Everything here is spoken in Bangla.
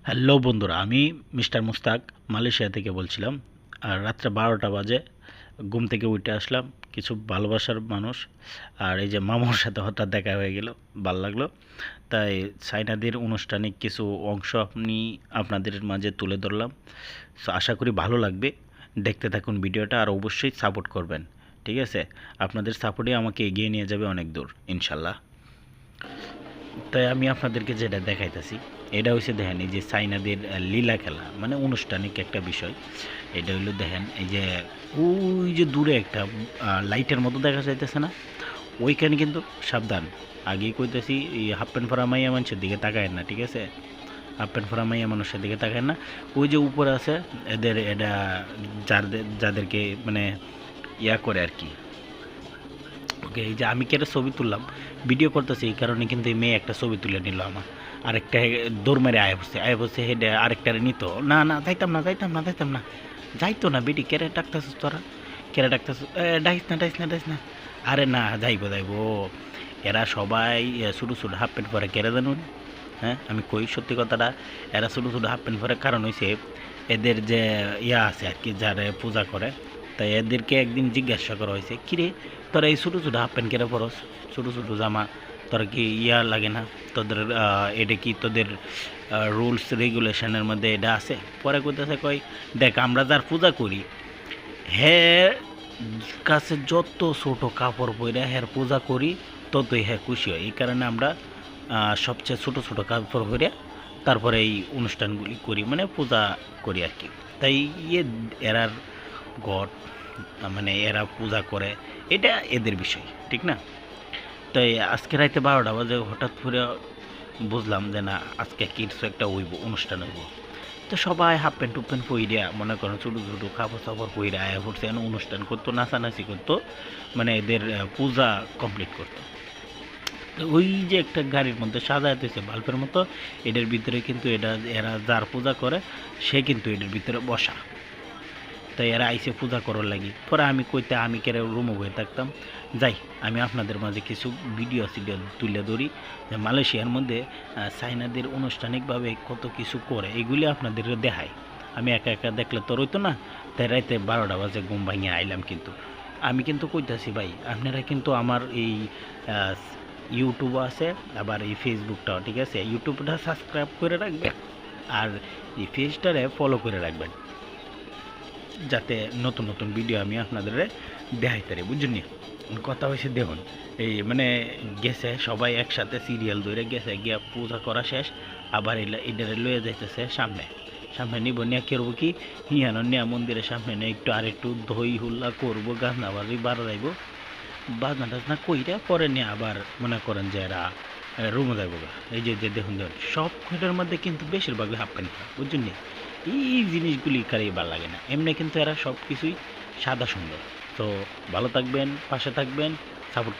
হ্যালো বন্ধুরা, আমি মিস্টার মুস্তাক মালয়েশিয়া থেকে বলছিলাম। আর রাত্রে 12টা বাজে ঘুম থেকে উঠে আসলাম, কিছু ভালোবাসার মানুষ আর এই যে মামার সাথে হঠাৎ দেখা হয়ে গেল, ভাল লাগলো। তাই সাইনাদের আনুষ্ঠানিক কিছু অংশ আপনাদের মাঝে তুলে ধরলাম। সো আশা করি ভালো লাগবে, দেখতে থাকুন ভিডিওটা আর অবশ্যই সাপোর্ট করবেন। ঠিক আছে, আপনাদের সাপোর্টই আমাকে এগিয়ে নিয়ে যাবে অনেক দূর ইনশাল্লাহ। তাই আমি আপনাদেরকে যেটা দেখাইতেছি, এটা হচ্ছে দেখেন এই যে চাইনাদের লীলা খেলা, মানে আনুষ্ঠানিক একটা বিষয়। এটা হইলো দেখেন এই যে ওই যে দূরে একটা লাইটের মতো দেখা যাইতেছে না, ওইখানে কিন্তু সাবধান। আগেই কইতেছি, এই হাফ প্যান্ট পরা মাইয়া মানুষের দিকে তাকায় না, ঠিক আছে? হাফ প্যান্ট পরা মাইয়া মানুষের দিকে তাকায় না। ওই যে উপরে আছে এদের, এটা যাদেরকে মানে ইয়া করে আর কি। ওকে, এই যে আমি কেটে ছবি তুললাম, ভিডিও করতেছি, এই কারণে কিন্তু এই মেয়ে একটা ছবি তুলে নিল আমার। আরেকটা দৌড় মেরে আয় বসে হেডে আরেকটারে নিত। না না, যাইতাম না যাইতো না। বেটি কেড়ে ডাকতেছিস তোরা, কেড়ে ডাকতেছিস? ডাইস না। আরে না, যাইবো। এরা সবাই ছোটো ছোটো হাফ প্যান্ট পরে, কেড়ে জানুন। হ্যাঁ, আমি কই সত্যি কথাটা, এরা ছোটো ছোটো হাফ প্যান্ট পরে কারণ হয়েছে এদের যে ইয়া আছে আর কি, যারা পূজা করে। তাই এদেরকে একদিন জিজ্ঞাসা করা হয়েছে, কিরে তোরা এই ছোটো ছোটো হাফ প্যান্ট কেটে পরস, ছোটো ছোটো জামা, তোরা কি ইয়া লাগে না তোদের? এটা কি তোদের রুলস রেগুলেশনের মধ্যে এটা আছে? পরে কইতেছে, কই দেখ, আমরা যার পূজা করি হ্যাঁ কাছে যত ছোট কাপড় পরে হ্যাঁ পূজা করি, ততই হ্যাঁ খুশি হয়। এই কারণে আমরা সবচেয়ে ছোট ছোট কাপড় পরে তারপরে এই অনুষ্ঠানগুলি করি, মানে পূজা করি আর কি। তাই ইয়ে এরার গড, মানে এরা পূজা করে, এটা এদের বিষয়, ঠিক না? তাই আজকে রাইতে 12টা বাজে হঠাৎ করে বুঝলাম যে না, আজকে কিছু একটা হইব, অনুষ্ঠান হইব। তো সবাই হাফ প্যান্ট টুপ প্যান্ট পইরা, মনে করেন ছোটো ছোটো কাপড় চাপড় পইরা আয়া পড়ছে, অনুষ্ঠান করতো, নাচানাচি করতো, মানে এদের পূজা কমপ্লিট করতো। ওই যে একটা গাড়ির মধ্যে সাজাইতেছে বাল্বের মতো, এটার ভিতরে কিন্তু এরা যার পূজা করে সে কিন্তু এটার ভিতরে বসা। তাই এরা আইসে পূজা করার লাগি। পরে আমি কইতে, আমি কেড়ে রুমে বয়ে থাকতাম। যাই, আমি আপনাদের মাঝে কিছু ভিডিও তুলে ধরি যে মালয়েশিয়ার মধ্যে চাইনাদের আনুষ্ঠানিকভাবে কত কিছু করে, এগুলি আপনাদের দেখাই। আমি একা একা দেখলে তো রইতো না। তাই রাইতে 12টা বাজে ঘুম ভাঙিয়ে আইলাম। কিন্তু আমি কিন্তু কইতাছি ভাই, আপনারা কিন্তু আমার এই ইউটিউব আছে, আবার এই ফেসবুকটাও, ঠিক আছে? ইউটিউবটা সাবস্ক্রাইব করে রাখবেন আর এই পেজটারে ফলো করে রাখবেন, যাতে নতুন নতুন ভিডিও আমি আপনাদের দেখাইতে পারি, বুঝুন? কথা হয়েছে দেখুন, এই মানে গেছে সবাই একসাথে সিরিয়াল ধরে গেছে, গিয়া পূজা করা শেষ, আবার এটারে লয়ে যাইতেছে সামনে। সামনে নিব, নিয়ে করবো কি, হিয়ানো নিয়া মন্দিরের সামনে নিয়ে একটু আর একটু দই হুল্লা করবো, গাছনা বাজি বাড়া যাইব, বাজনা টাজনা কইরা পরে নিয়ে আবার মনে করেন যে এরা রুমে যাইব। এই যে যে দেখুন সব ঘরের মধ্যে কিন্তু বেশিরভাগই হাফ প্যান্ট, বুঝছেন? এই জিনিসগুলি কারই ভালো লাগে না। এমনি কিন্তু এরা সব কিছুই সাদা সুন্দর। তো ভালো থাকবেন, পাশে থাকবেন, সাপোর্ট